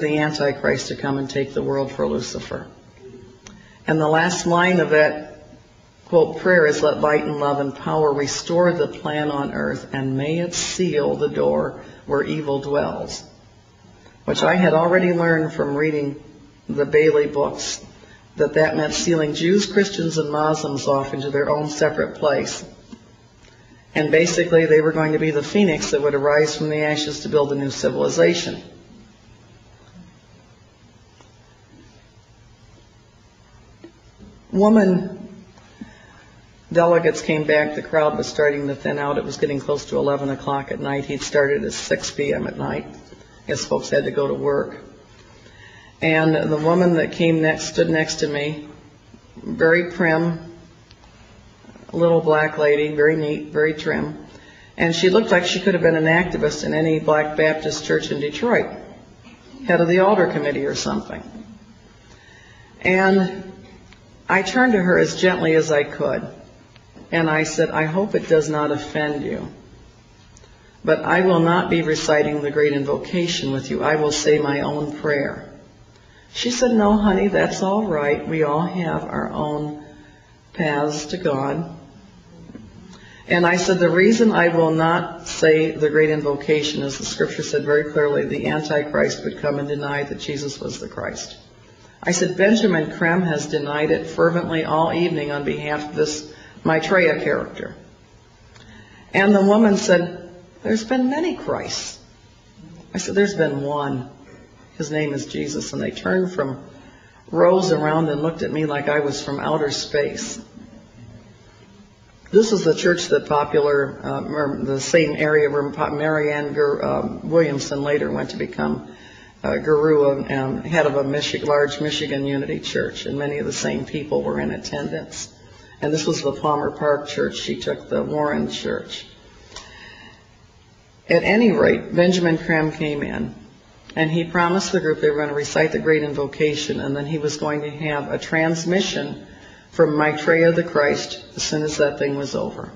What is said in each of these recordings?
the Antichrist to come and take the world for Lucifer. And the last line of that, quote, prayer is, let light and love and power restore the plan on earth, and may it seal the door where evil dwells. Which I had already learned from reading the Bailey books, that meant sealing Jews, Christians, and Muslims off into their own separate place. And basically they were going to be the phoenix that would arise from the ashes to build a new civilization. Delegates came back. The crowd was starting to thin out. It was getting close to 11 o'clock at night. He'd started at 6 p.m. at night. I guess folks had to go to work. And the woman that came next, stood next to me, very prim, little black lady, very neat, very trim. And she looked like she could have been an activist in any Black Baptist church in Detroit, head of the altar committee or something. And I turned to her as gently as I could. And I said, I hope it does not offend you, but I will not be reciting the great invocation with you. I will say my own prayer. She said, no, honey, that's all right. We all have our own paths to God. And I said, the reason I will not say the great invocation is the scripture said very clearly, the Antichrist would come and deny that Jesus was the Christ. I said, Benjamin Creme has denied it fervently all evening on behalf of this Maitreya character. And the woman said, there's been many Christs. I said, there's been one. His name is Jesus. And they turned from rows around and looked at me like I was from outer space. This is the church that the same area where Marianne Williamson later went to become guru and head of a large Michigan Unity church. And many of the same people were in attendance. And this was the Palmer Park church. She took the Warren church. At any rate, Benjamin Creme came in, and he promised the group they were going to recite the great invocation, and then he was going to have a transmission from Maitreya the Christ as soon as that thing was over.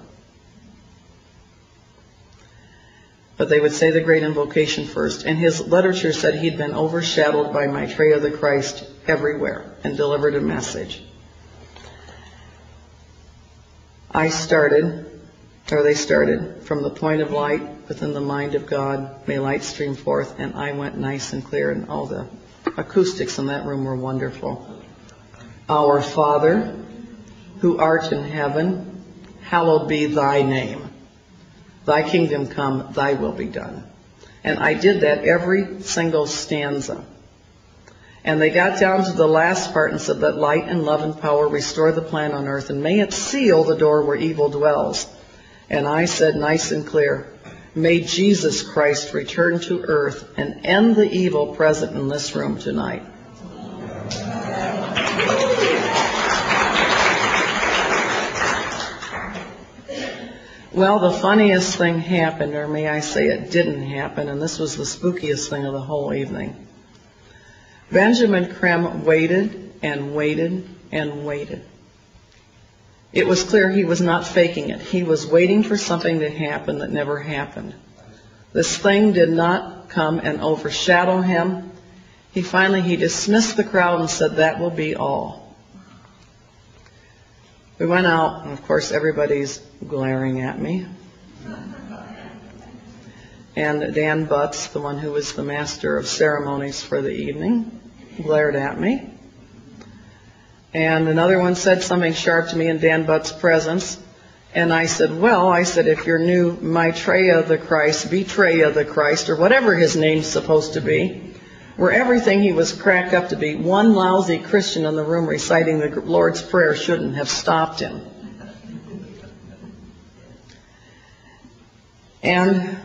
But they would say the great invocation first, and his literature said he'd been overshadowed by Maitreya the Christ everywhere and delivered a message. They started, from the point of light within the mind of God, may light stream forth, and I went nice and clear, and all the acoustics in that room were wonderful. Our Father, who art in heaven, hallowed be thy name. Thy kingdom come, thy will be done. And I did that every single stanza. And they got down to the last part and said, let light and love and power restore the plan on earth, and may it seal the door where evil dwells. And I said nice and clear, may Jesus Christ return to earth and end the evil present in this room tonight. Well, the funniest thing happened, or may I say it didn't happen, and this was the spookiest thing of the whole evening. Benjamin Creme waited and waited and waited. It was clear he was not faking it. He was waiting for something to happen that never happened. This thing did not come and overshadow him. He dismissed the crowd and said, that will be all. We went out, and of course everybody's glaring at me. And Dan Butts, the one who was the master of ceremonies for the evening, glared at me. And another one said something sharp to me in Dan Butts' presence. And I said, if your new Maitreya the Christ, Betreya the Christ, or whatever his name's supposed to be, were everything he was cracked up to be, one lousy Christian in the room reciting the Lord's Prayer shouldn't have stopped him. And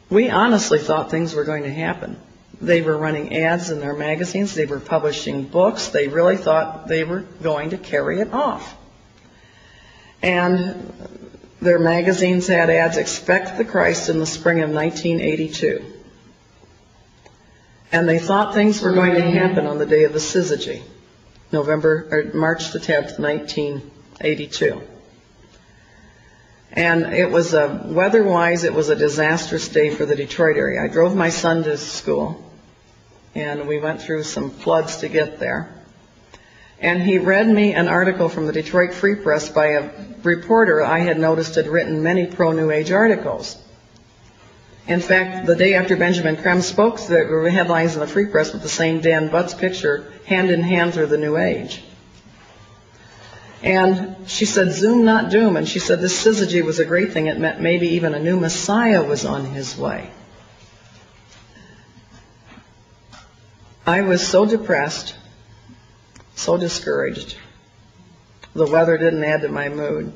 we honestly thought things were going to happen. They were running ads in their magazines. They were publishing books. They really thought they were going to carry it off. And their magazines had ads, expect the Christ in the spring of 1982. And they thought things were going to happen on the day of the syzygy, March the 10th, 1982. And it was weather-wise, it was a disastrous day for the Detroit area. I drove my son to school, and we went through some floods to get there. And he read me an article from the Detroit Free Press by a reporter I had noticed had written many pro-New Age articles. In fact, the day after Benjamin Creme spoke, there were headlines in the Free Press with the same Dan Butts picture, hand in hand through the New Age. And she said, "Zoom, not doom." And she said this syzygy was a great thing. It meant maybe even a new Messiah was on his way. I was so depressed, so discouraged. The weather didn't add to my mood.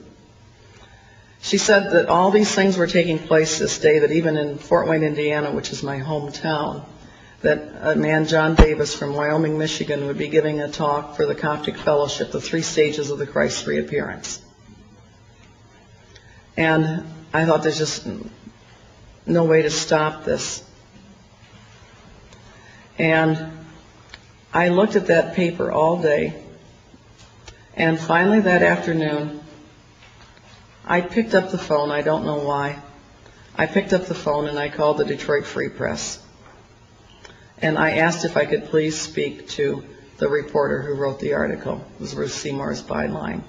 She said that all these things were taking place this day, that even in Fort Wayne, Indiana, which is my hometown, that a man, John Davis from Wyoming, Michigan, would be giving a talk for the Coptic Fellowship, the 3 stages of the Christ reappearance. And I thought there's just no way to stop this. And I looked at that paper all day, and finally that afternoon, I picked up the phone. I don't know why. I picked up the phone and I called the Detroit Free Press. And I asked if I could please speak to the reporter who wrote the article. It was Ruth Seymour's byline.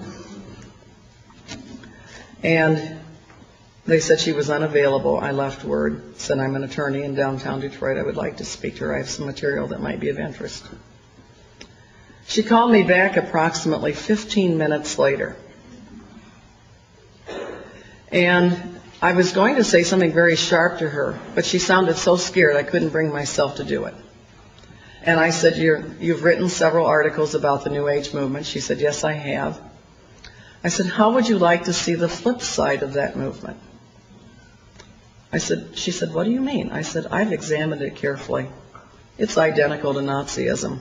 And they said she was unavailable. I left word, said I'm an attorney in downtown Detroit. I would like to speak to her. I have some material that might be of interest. She called me back approximately 15 minutes later. And I was going to say something very sharp to her, but she sounded so scared I couldn't bring myself to do it. And I said, "You've written several articles about the New Age movement." She said, "Yes, I have." I said, "How would you like to see the flip side of that movement?" She said, "What do you mean?" I said, "I've examined it carefully. It's identical to Nazism."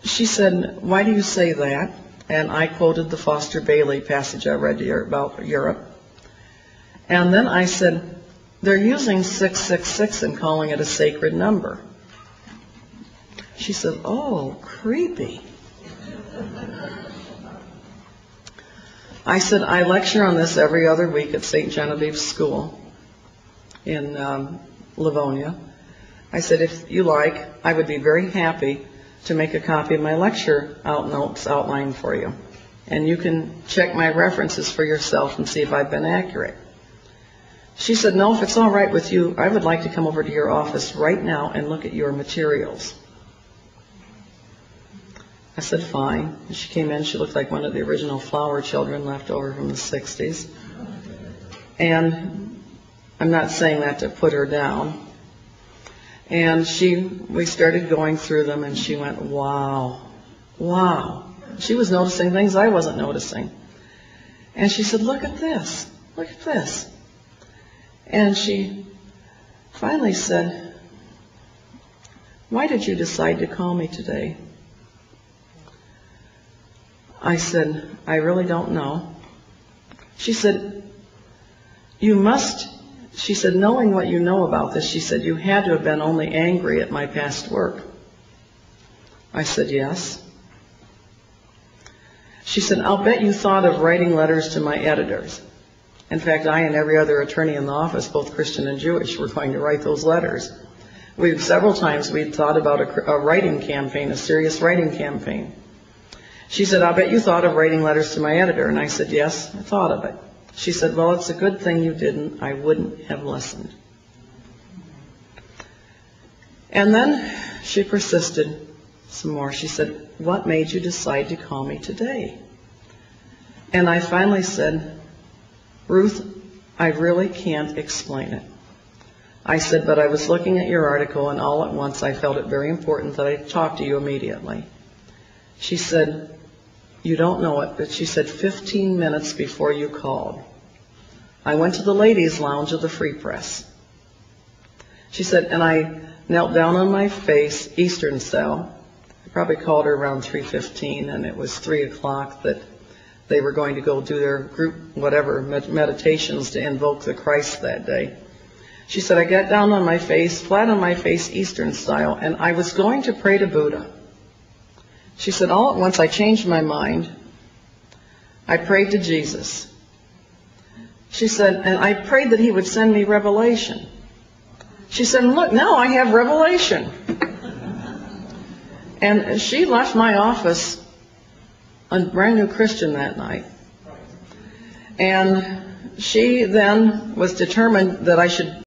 She said, "Why do you say that?" And I quoted the Foster Bailey passage I read to you about Europe. And then I said, "They're using 666 and calling it a sacred number." She said, "Oh, creepy." I said, "I lecture on this every other week at St. Genevieve's School in Livonia." I said, "If you like, I would be very happy to make a copy of my lecture notes outline for you. And you can check my references for yourself and see if I've been accurate." She said, "No, if it's all right with you, I would like to come over to your office right now and look at your materials." I said, "Fine." She came in. She looked like one of the original flower children left over from the 60s. And I'm not saying that to put her down. And we started going through them, and she went, "Wow, wow." She was noticing things I wasn't noticing. And she said, "Look at this, look at this." And she finally said, "Why did you decide to call me today?" I said, "I really don't know." She said, She said, "Knowing what you know about this," she said, "you had to have been only angry at my past work." I said, "Yes." She said, "I'll bet you thought of writing letters to my editors." In fact, I and every other attorney in the office, both Christian and Jewish, were going to write those letters. Several times we'd thought about a writing campaign, a serious writing campaign. She said, "I'll bet you thought of writing letters to my editor." And I said, "Yes, I thought of it." She said, "Well, it's a good thing you didn't. I wouldn't have listened." And then she persisted some more. She said, "What made you decide to call me today?" And I finally said, "Ruth, I really can't explain it." I said, "But I was looking at your article, and all at once I felt it very important that I talk to you immediately." She said, "You don't know it," but she said, 15 minutes before you called, I went to the ladies' lounge of the Free Press. She said, and I knelt down on my face, Eastern style. I probably called her around 3:15, and it was 3 o'clock that they were going to go do their group, whatever, meditations to invoke the Christ that day. She said, I got down on my face, flat on my face, Eastern style, and I was going to pray to Buddha. She said, all at once I changed my mind. I prayed to Jesus. She said, and I prayed that he would send me revelation. She said, look, now I have revelation. And she left my office a brand new Christian that night. And she then was determined that I should